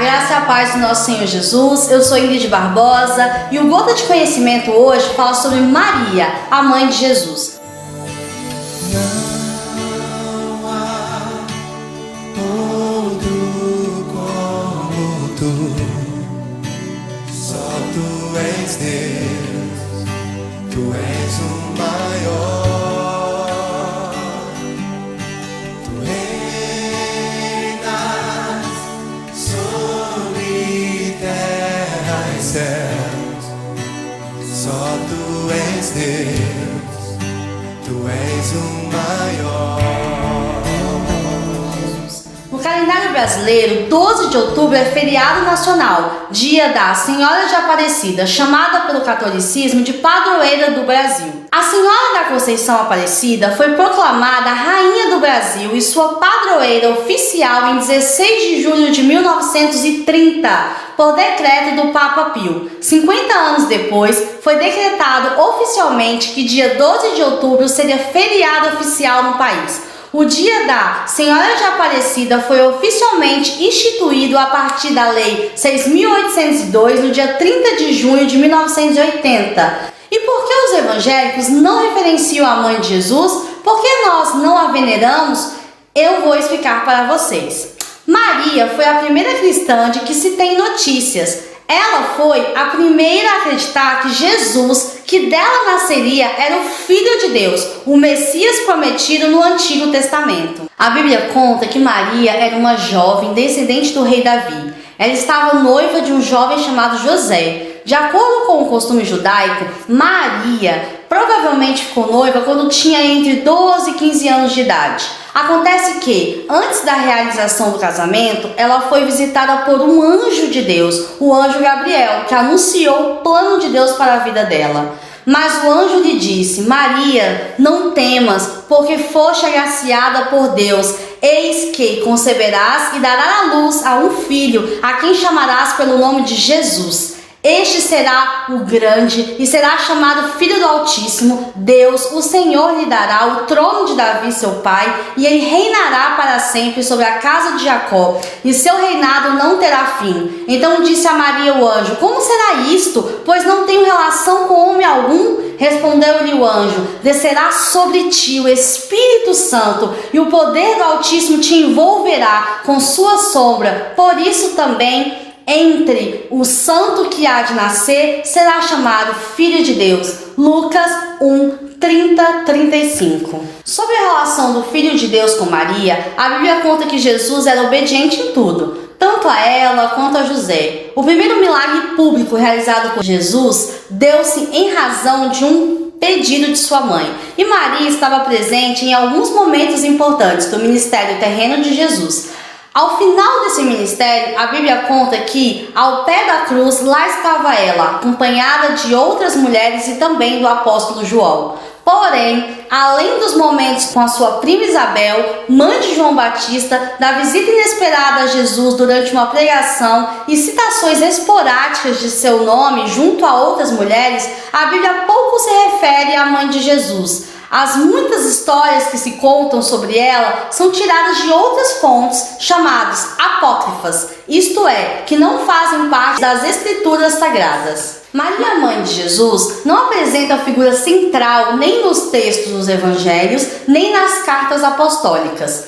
graça e a paz do nosso Senhor Jesus. Eu sou Ingrid Barbosa e o Gota de Conhecimento hoje fala sobre Maria, a mãe de Jesus. Não há outro como tu, só tu és Deus, tu és o maior. Só tu és Deus, tu és o maior. No calendário brasileiro, 12 de outubro é feriado nacional, dia da Senhora de Aparecida, chamada pelo catolicismo de padroeira do Brasil. A Senhora da Conceição Aparecida foi proclamada Rainha do Brasil e sua padroeira oficial em 16 de julho de 1930, por decreto do Papa Pio. 50 anos depois, foi decretado oficialmente que dia 12 de outubro seria feriado oficial no país. O Dia da Senhora de Aparecida foi oficialmente instituído a partir da Lei 6.802, no dia 30 de junho de 1980. E por que os evangélicos não referenciam a mãe de Jesus? Por que nós não a veneramos? Eu vou explicar para vocês. Maria foi a primeira cristã de que se tem notícias. Ela foi a primeira a acreditar que Jesus, que dela nasceria, era o Filho de Deus, o Messias prometido no Antigo Testamento. A Bíblia conta que Maria era uma jovem descendente do rei Davi. Ela estava noiva de um jovem chamado José. De acordo com o costume judaico, Maria provavelmente ficou noiva quando tinha entre 12 e 15 anos de idade. Acontece que, antes da realização do casamento, ela foi visitada por um anjo de Deus, o anjo Gabriel, que anunciou o plano de Deus para a vida dela. Mas o anjo lhe disse: Maria, não temas, porque foste agraciada por Deus. Eis que conceberás e darás à luz a um filho, a quem chamarás pelo nome de Jesus. Este será o grande e será chamado Filho do Altíssimo. Deus, o Senhor, lhe dará o trono de Davi, seu pai, e ele reinará para sempre sobre a casa de Jacó, e seu reinado não terá fim. Então disse a Maria o anjo: Como será isto? Pois não tenho relação com homem algum. Respondeu-lhe o anjo: Descerá sobre ti o Espírito Santo, e o poder do Altíssimo te envolverá com sua sombra. Por isso também, entre o santo que há de nascer, será chamado Filho de Deus. Lucas 1:30-35. Sobre a relação do Filho de Deus com Maria, a Bíblia conta que Jesus era obediente em tudo, tanto a ela quanto a José. O primeiro milagre público realizado por Jesus deu-se em razão de um pedido de sua mãe, e Maria estava presente em alguns momentos importantes do ministério terreno de Jesus. Ao final desse ministério, a Bíblia conta que, ao pé da cruz, lá estava ela, acompanhada de outras mulheres e também do apóstolo João. Porém, além dos momentos com a sua prima Isabel, mãe de João Batista, da visita inesperada a Jesus durante uma pregação e citações esporádicas de seu nome junto a outras mulheres, a Bíblia pouco se refere à mãe de Jesus. As muitas histórias que se contam sobre ela são tiradas de outras fontes chamadas apócrifas, isto é, que não fazem parte das escrituras sagradas. Maria, mãe de Jesus, não apresenta figura central nem nos textos dos evangelhos, nem nas cartas apostólicas.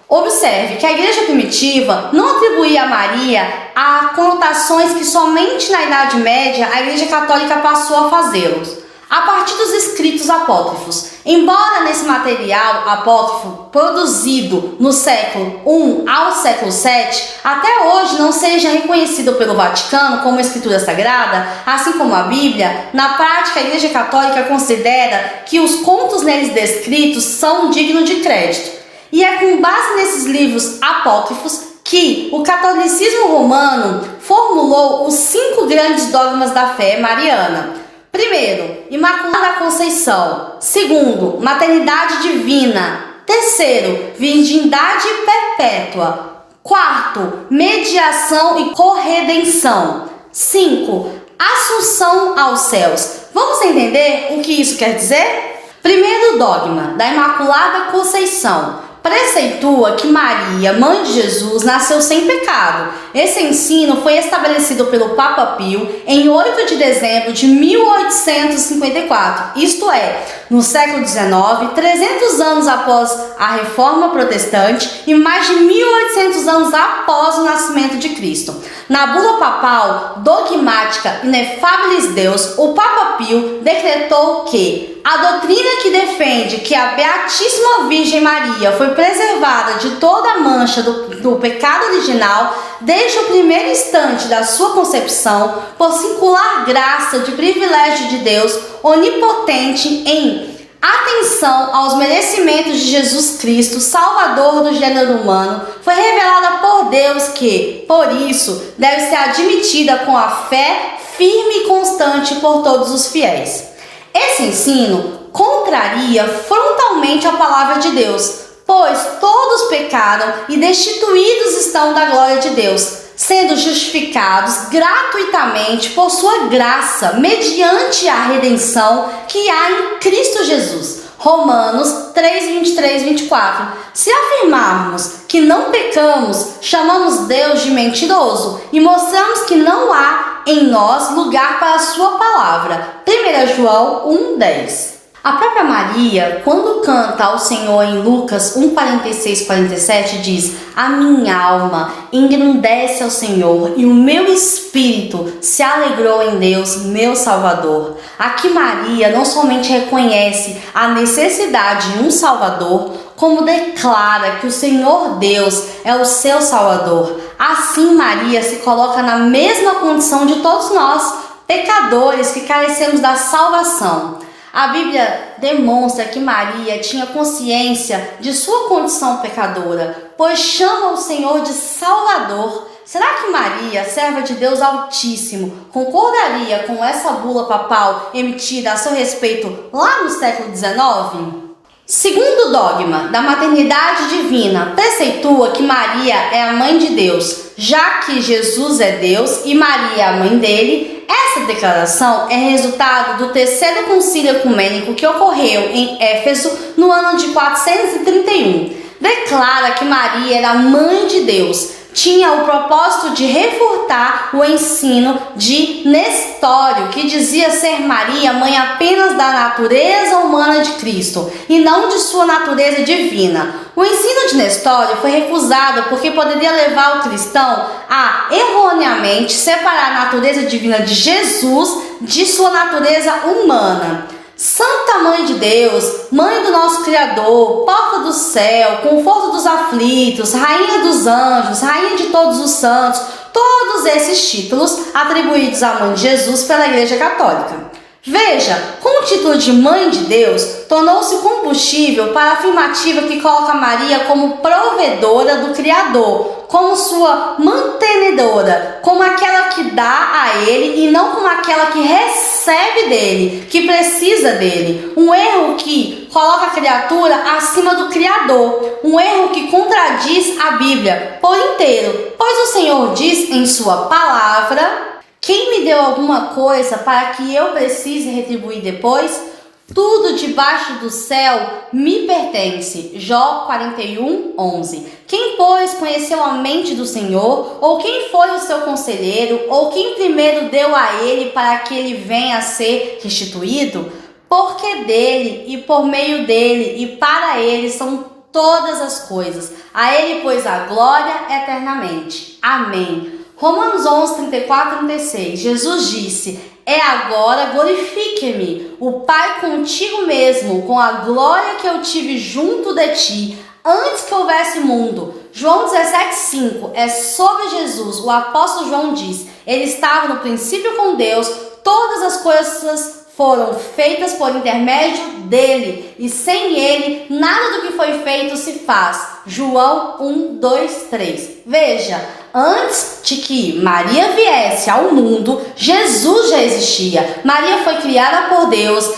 Observe que a igreja primitiva não atribuía a Maria a conotações que somente na Idade Média a igreja católica passou a fazê-los. A partir dos escritos apócrifos. Embora nesse material apócrifo produzido no século I ao século VII, até hoje não seja reconhecido pelo Vaticano como escritura sagrada, assim como a Bíblia, na prática a Igreja Católica considera que os contos neles descritos são dignos de crédito. E é com base nesses livros apócrifos que o catolicismo romano formulou os 5 grandes dogmas da fé mariana. Primeiro, Imaculada Conceição. Segundo, Maternidade Divina. Terceiro, Virgindade Perpétua. Quarto, Mediação e Corredenção. 5. Assunção aos céus. Vamos entender o que isso quer dizer? Primeiro dogma da Imaculada Conceição. preceitua que Maria, mãe de Jesus, nasceu sem pecado. Esse ensino foi estabelecido pelo Papa Pio em 8 de dezembro de 1854, isto é, no século XIX, 300 anos após a Reforma Protestante e mais de 1800 anos após o nascimento de Cristo. Na bula papal Dogmática Ineffabilis Deus, o Papa Pio decretou que a doutrina que defende que a Beatíssima Virgem Maria foi preservada de toda a mancha do pecado original desde o primeiro instante da sua concepção, por singular graça de privilégio de Deus onipotente em atenção aos merecimentos de Jesus Cristo, Salvador do gênero humano, foi revelada por Deus que, por isso, deve ser admitida com a fé firme e constante por todos os fiéis. Esse ensino contraria frontalmente a palavra de Deus, pois todos pecaram e destituídos estão da glória de Deus, sendo justificados gratuitamente por sua graça, mediante a redenção que há em Cristo Jesus. Romanos 3, 23, 24. Se afirmarmos que não pecamos, chamamos Deus de mentiroso e mostramos que não há em nós lugar para a sua palavra. 1 João 1, 10. A própria Maria, quando canta ao Senhor em Lucas 1:46, 47, diz: a minha alma engrandece ao Senhor e o meu espírito se alegrou em Deus, meu Salvador. Aqui Maria não somente reconhece a necessidade de um Salvador, como declara que o Senhor Deus é o seu Salvador. Assim Maria se coloca na mesma condição de todos nós, pecadores que carecemos da salvação. A Bíblia demonstra que Maria tinha consciência de sua condição pecadora, pois chama o Senhor de Salvador. Será que Maria, serva de Deus Altíssimo, concordaria com essa bula papal emitida a seu respeito lá no século XIX? Segundo dogma da maternidade divina, preceitua que Maria é a mãe de Deus, já que Jesus é Deus e Maria é a mãe dele. Essa declaração é resultado do terceiro concílio ecumênico que ocorreu em Éfeso no ano de 431. Declara que Maria era mãe de Deus. Tinha o propósito de refutar o ensino de Nestório, que dizia ser Maria mãe apenas da natureza humana de Cristo e não de sua natureza divina. O ensino de Nestório foi recusado porque poderia levar o cristão a erroneamente separar a natureza divina de Jesus de sua natureza humana. Santa Mãe de Deus, Mãe do nosso Criador, Porta do céu, Conforto dos aflitos, Rainha dos anjos, Rainha de todos os santos, todos esses títulos atribuídos à Mãe de Jesus pela Igreja Católica. Veja, com o título de Mãe de Deus, tornou-se combustível para a afirmativa que coloca Maria como provedora do Criador, como sua mantenedora, como aquela que dá a ele e não como aquela que recebe dele, que precisa dele. Um erro que coloca a criatura acima do Criador, um erro que contradiz a Bíblia por inteiro, pois o Senhor diz em sua palavra: quem me deu alguma coisa para que eu precise retribuir depois? Tudo debaixo do céu me pertence. Jó 41, 11. Quem, pois, conheceu a mente do Senhor? Ou quem foi o seu conselheiro? Ou quem primeiro deu a ele para que ele venha a ser restituído? Porque dele, e por meio dele, e para ele são todas as coisas. A ele, pois, a glória eternamente. Amém. Romanos 11, 34 e 36. Jesus disse: é agora, glorifique-me, o Pai contigo mesmo, com a glória que eu tive junto de ti, antes que houvesse mundo. João 17, 5. É sobre Jesus. O apóstolo João diz: ele estava no princípio com Deus, todas as coisas foram feitas por intermédio dele, e sem ele, nada do que foi feito se faz. João 1, 2, 3. Veja, antes de que Maria viesse ao mundo, Jesus já existia. Maria foi criada por Deus.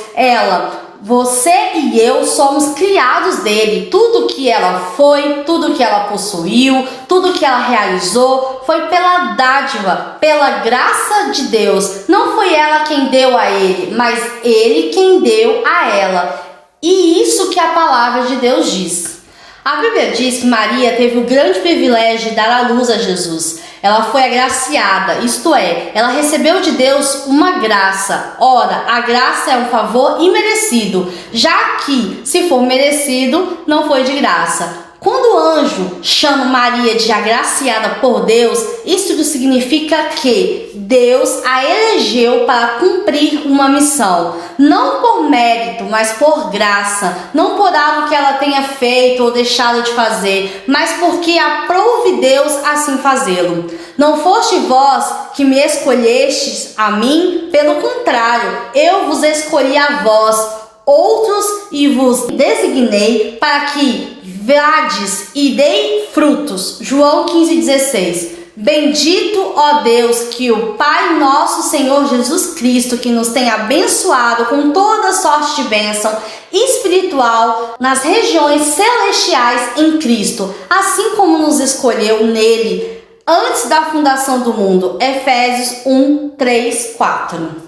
Você e eu somos criados dele. Tudo que ela foi, tudo que ela possuiu, tudo que ela realizou foi pela dádiva, pela graça de Deus. Não foi ela quem deu a ele, mas ele quem deu a ela. E isso que a palavra de Deus diz. A Bíblia diz que Maria teve o grande privilégio de dar à luz a Jesus. Ela foi agraciada, isto é, ela recebeu de Deus uma graça. Ora, a graça é um favor imerecido, já que, se for merecido, não foi de graça. Quando o anjo chama Maria de agraciada por Deus, isso significa que Deus a elegeu para cumprir uma missão. Não por mérito, mas por graça. Não por algo que ela tenha feito ou deixado de fazer, mas porque aprouve Deus assim fazê-lo. Não foste vós que me escolhestes a mim, pelo contrário, eu vos escolhi a vós, outros e vos designei para que vades e dei frutos. João 15,16. Bendito, ó Deus, que o Pai nosso Senhor Jesus Cristo, que nos tem abençoado com toda sorte de bênção espiritual nas regiões celestiais em Cristo, assim como nos escolheu nele antes da fundação do mundo. Efésios 1:3-4.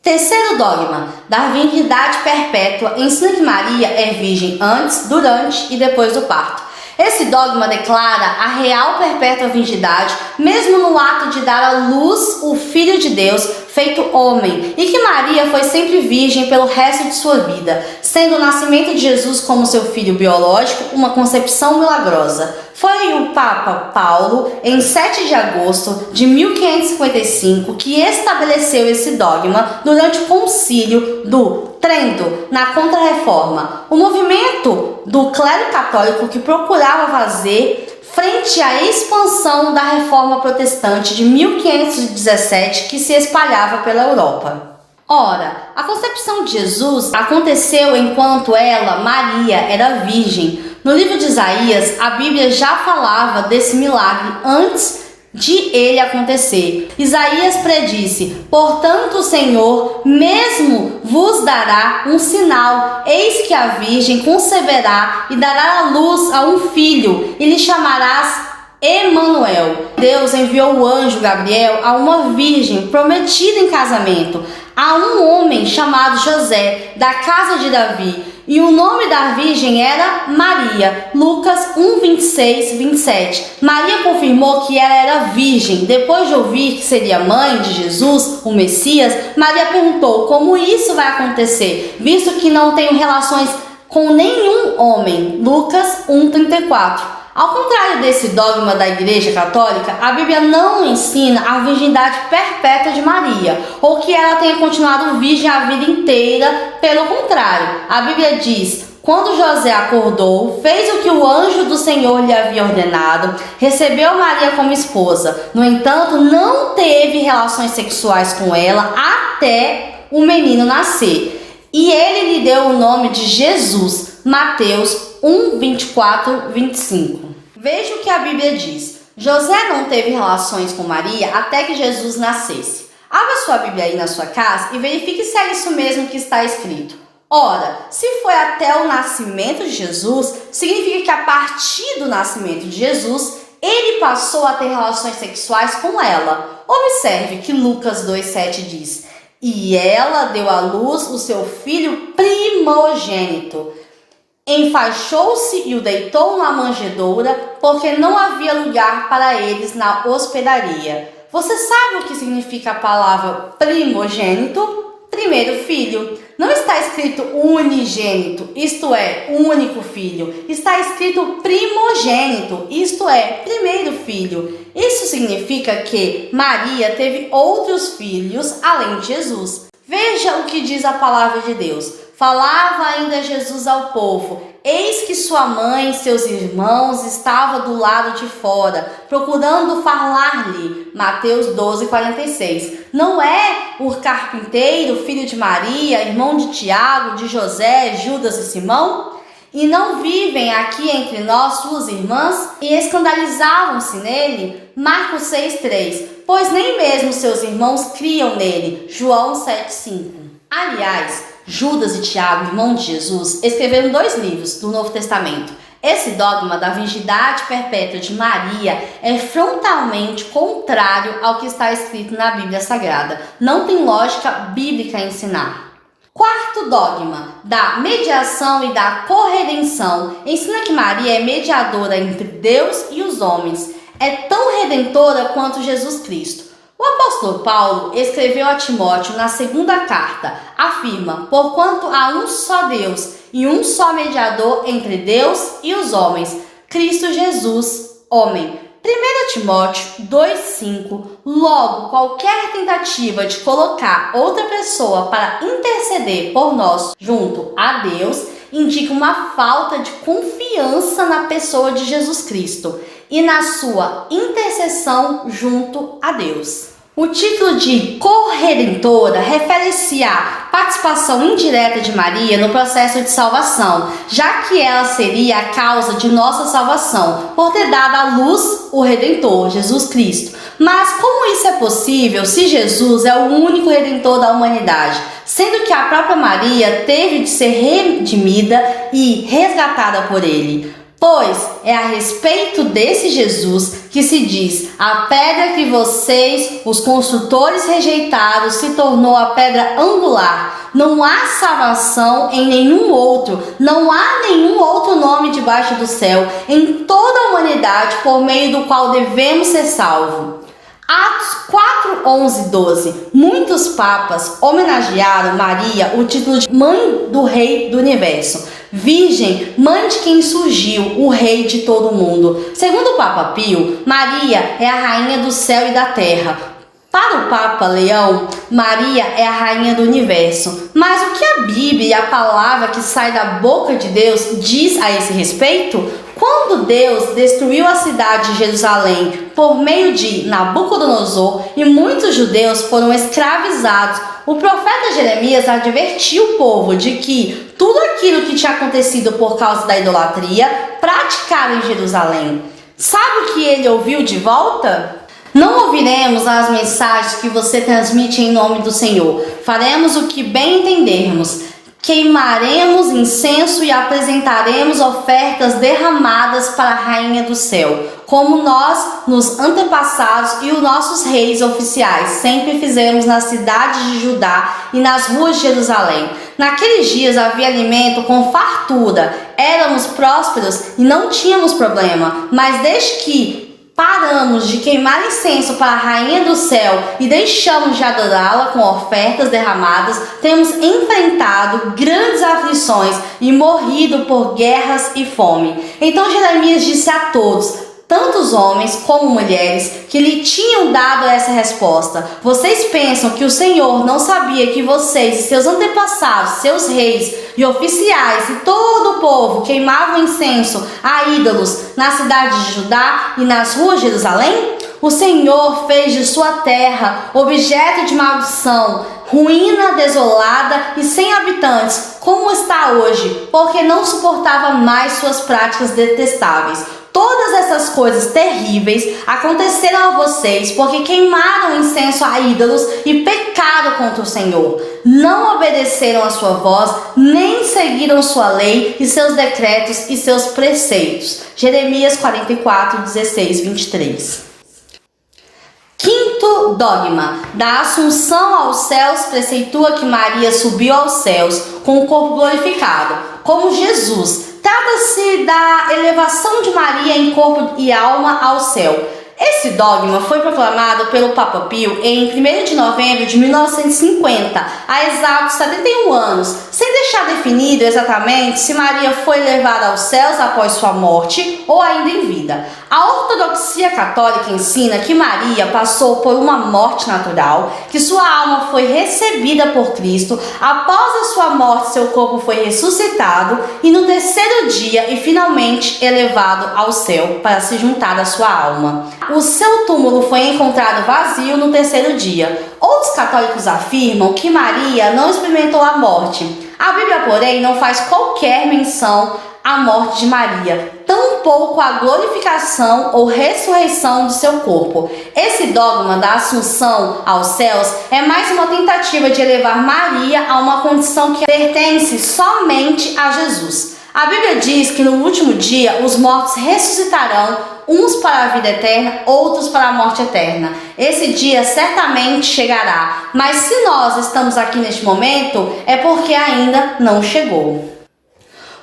Terceiro dogma, da virgindade perpétua, ensina que Maria é virgem antes, durante e depois do parto. Esse dogma declara a real perpétua virgindade, mesmo no ato de dar à luz o Filho de Deus, feito homem, e que Maria foi sempre virgem pelo resto de sua vida, sendo o nascimento de Jesus como seu filho biológico uma concepção milagrosa. Foi o Papa Paulo, em 7 de agosto de 1555, que estabeleceu esse dogma durante o concílio do Trento, na Contra-Reforma. O movimento do clero católico que procurava fazer frente à expansão da Reforma Protestante de 1517, que se espalhava pela Europa. Ora, a concepção de Jesus aconteceu enquanto ela, Maria, era virgem. No livro de Isaías, a Bíblia já falava desse milagre antes de ele acontecer. Isaías predisse: portanto o Senhor mesmo vos dará um sinal, eis que a virgem conceberá e dará à luz a um filho, e lhe chamarás Emanuel. Deus enviou o anjo Gabriel a uma virgem prometida em casamento, a um homem chamado José, da casa de Davi, e o nome da virgem era Maria. Lucas 1:26-27. Maria confirmou que ela era virgem. Depois de ouvir que seria mãe de Jesus, o Messias, Maria perguntou: como isso vai acontecer, visto que não tenho relações com nenhum homem? Lucas 1:34. Ao contrário desse dogma da Igreja Católica, a Bíblia não ensina a virgindade perpétua de Maria, ou que ela tenha continuado virgem a vida inteira. Pelo contrário, a Bíblia diz: quando José acordou, fez o que o anjo do Senhor lhe havia ordenado, recebeu Maria como esposa. No entanto, não teve relações sexuais com ela até o menino nascer, e ele lhe deu o nome de Jesus. Mateus 1:24-25. Veja o que a Bíblia diz. José não teve relações com Maria até que Jesus nascesse. Abra sua Bíblia aí na sua casa e verifique se é isso mesmo que está escrito. Ora, se foi até o nascimento de Jesus, significa que a partir do nascimento de Jesus, ele passou a ter relações sexuais com ela. Observe que Lucas 2:7 diz: e ela deu à luz o seu filho primogênito. Enfaixou-se e o deitou na manjedoura, porque não havia lugar para eles na hospedaria. Você sabe o que significa a palavra primogênito? Primeiro filho. Não está escrito unigênito, isto é, único filho. Está escrito primogênito, isto é, primeiro filho. Isso significa que Maria teve outros filhos além de Jesus. Veja o que diz a palavra de Deus. Falava ainda Jesus ao povo: eis que sua mãe e seus irmãos estavam do lado de fora, procurando falar-lhe. Mateus 12:46. Não é o carpinteiro, filho de Maria, irmão de Tiago, de José, Judas e Simão? E não vivem aqui entre nós suas irmãs? E escandalizavam-se nele? Marcos 6:3. Pois nem mesmo seus irmãos criam nele. João 7:5. Aliás, Judas e Tiago, irmão de Jesus, escreveram 2 livros do Novo Testamento. Esse dogma da virgindade perpétua de Maria é frontalmente contrário ao que está escrito na Bíblia Sagrada. Não tem lógica bíblica a ensinar. Quarto dogma, da mediação e da corredenção, ensina que Maria é mediadora entre Deus e os homens. É tão redentora quanto Jesus Cristo. O apóstolo Paulo escreveu a Timóteo na segunda carta, afirma: porquanto há um só Deus e um só mediador entre Deus e os homens, Cristo Jesus, homem. 1 Timóteo 2,5. Logo, qualquer tentativa de colocar outra pessoa para interceder por nós junto a Deus indica uma falta de confiança na pessoa de Jesus Cristo e na sua intercessão junto a Deus. O título de corredentora refere-se à participação indireta de Maria no processo de salvação, já que ela seria a causa de nossa salvação, por ter dado à luz o Redentor, Jesus Cristo. Mas como isso é possível se Jesus é o único Redentor da humanidade, sendo que a própria Maria teve de ser redimida e resgatada por ele? Pois é a respeito desse Jesus que se diz: a pedra que vocês, os construtores, rejeitaram se tornou a pedra angular. Não há salvação em nenhum outro, não há nenhum outro nome debaixo do céu, em toda a humanidade, por meio do qual devemos ser salvos. Atos 4, 11, 12. Muitos papas homenagearam Maria o título de Mãe do Rei do Universo. Virgem, mãe de quem surgiu, o Rei de todo o mundo. Segundo o Papa Pio, Maria é a rainha do céu e da terra. Para o Papa Leão, Maria é a rainha do universo. Mas o que a Bíblia e a palavra que sai da boca de Deus diz a esse respeito? Quando Deus destruiu a cidade de Jerusalém por meio de Nabucodonosor e muitos judeus foram escravizados, o profeta Jeremias advertiu o povo de que tudo aquilo que tinha acontecido por causa da idolatria praticada em Jerusalém. Sabe o que ele ouviu de volta? Não ouviremos as mensagens que você transmite em nome do Senhor. Faremos o que bem entendermos. Queimaremos incenso e apresentaremos ofertas derramadas para a Rainha do Céu, como nós, nos antepassados e os nossos reis oficiais, sempre fizemos nas cidades de Judá e nas ruas de Jerusalém. Naqueles dias havia alimento com fartura, éramos prósperos e não tínhamos problema, mas desde que paramos de queimar incenso para a Rainha do Céu e deixamos de adorá-la com ofertas derramadas, temos enfrentado grandes aflições e morrido por guerras e fome. Então Jeremias disse a todos, tanto os homens como mulheres, que lhe tinham dado essa resposta: vocês pensam que o Senhor não sabia que vocês e seus antepassados, seus reis e oficiais e todo o povo queimavam incenso a ídolos na cidade de Judá e nas ruas de Jerusalém? O Senhor fez de sua terra objeto de maldição, ruína desolada e sem habitantes, como está hoje, porque não suportava mais suas práticas detestáveis. Todas essas coisas terríveis aconteceram a vocês porque queimaram incenso a ídolos e pecaram contra o Senhor. Não obedeceram a sua voz, nem seguiram sua lei e seus decretos e seus preceitos. Jeremias 44, 16, 23. Quinto dogma, da assunção aos céus preceitua que Maria subiu aos céus com o corpo glorificado, como Jesus. Trata-se da elevação de Maria em corpo e alma ao céu. Esse dogma foi proclamado pelo Papa Pio em 1º de novembro de 1950, há exatos 71 anos, sem deixar definido exatamente se Maria foi levada aos céus após sua morte ou ainda em vida. A ortodoxia católica ensina que Maria passou por uma morte natural, que sua alma foi recebida por Cristo, após a sua morte seu corpo foi ressuscitado e no terceiro dia e finalmente elevado ao céu para se juntar à sua alma. O seu túmulo foi encontrado vazio no terceiro dia. Outros católicos afirmam que Maria não experimentou a morte. A Bíblia, porém, não faz qualquer menção à morte de Maria, tampouco a glorificação ou ressurreição de seu corpo. Esse dogma da assunção aos céus é mais uma tentativa de elevar Maria a uma condição que pertence somente a Jesus. A Bíblia diz que no último dia os mortos ressuscitarão, uns para a vida eterna, outros para a morte eterna. Esse dia certamente chegará, mas se nós estamos aqui neste momento, é porque ainda não chegou.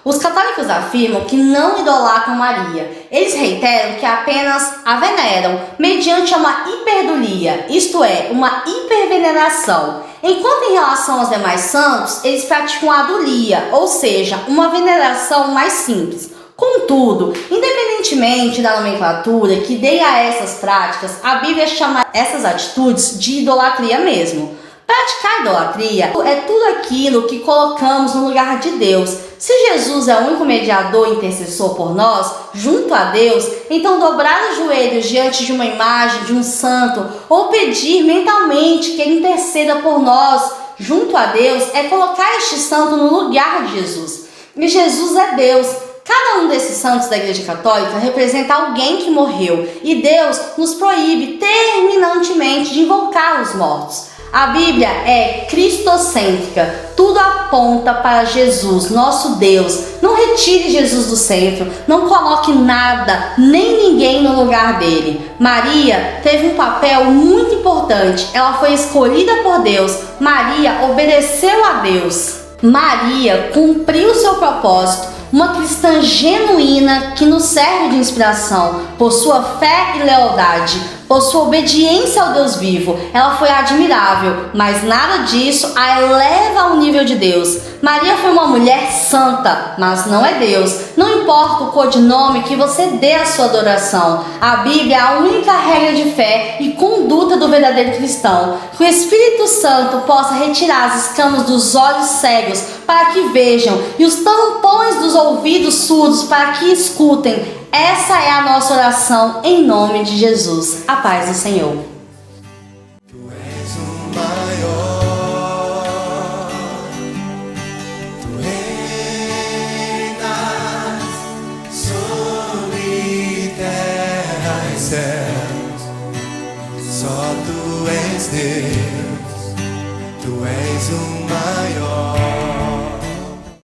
Os católicos afirmam que não idolatram Maria. Eles reiteram que apenas a veneram mediante uma hiperdulia, isto é, uma hiperveneração. Enquanto em relação aos demais santos, eles praticam a adulia, ou seja, uma veneração mais simples. Contudo, independentemente da nomenclatura que dê a essas práticas, a Bíblia chama essas atitudes de idolatria mesmo. Praticar idolatria é tudo aquilo que colocamos no lugar de Deus. Se Jesus é o único mediador e intercessor por nós, junto a Deus, então dobrar os joelhos diante de uma imagem de um santo ou pedir mentalmente que ele interceda por nós, junto a Deus, é colocar este santo no lugar de Jesus. E Jesus é Deus. Cada um desses santos da Igreja Católica representa alguém que morreu e Deus nos proíbe terminantemente de invocar os mortos. A Bíblia é cristocêntrica, tudo aponta para Jesus, nosso Deus. Não retire Jesus do centro, não coloque nada, nem ninguém no lugar dele. Maria teve um papel muito importante, ela foi escolhida por Deus, Maria obedeceu a Deus. Maria cumpriu seu propósito, uma cristã genuína que nos serve de inspiração por sua fé e lealdade, por sua obediência ao Deus vivo. Ela foi admirável, mas nada disso a eleva ao nível de Deus. Maria foi uma mulher santa, mas não é Deus. Não importa o codinome que você dê à sua adoração. A Bíblia é a única regra de fé e conduta do verdadeiro cristão. Que o Espírito Santo possa retirar as escamas dos olhos cegos para que vejam e os tampões dos ouvidos surdos para que escutem. Essa é a nossa oração em nome de Jesus. A paz do Senhor. Tu és o maior, tu reinas sobre terra e céus. Só tu és Deus, tu és o maior.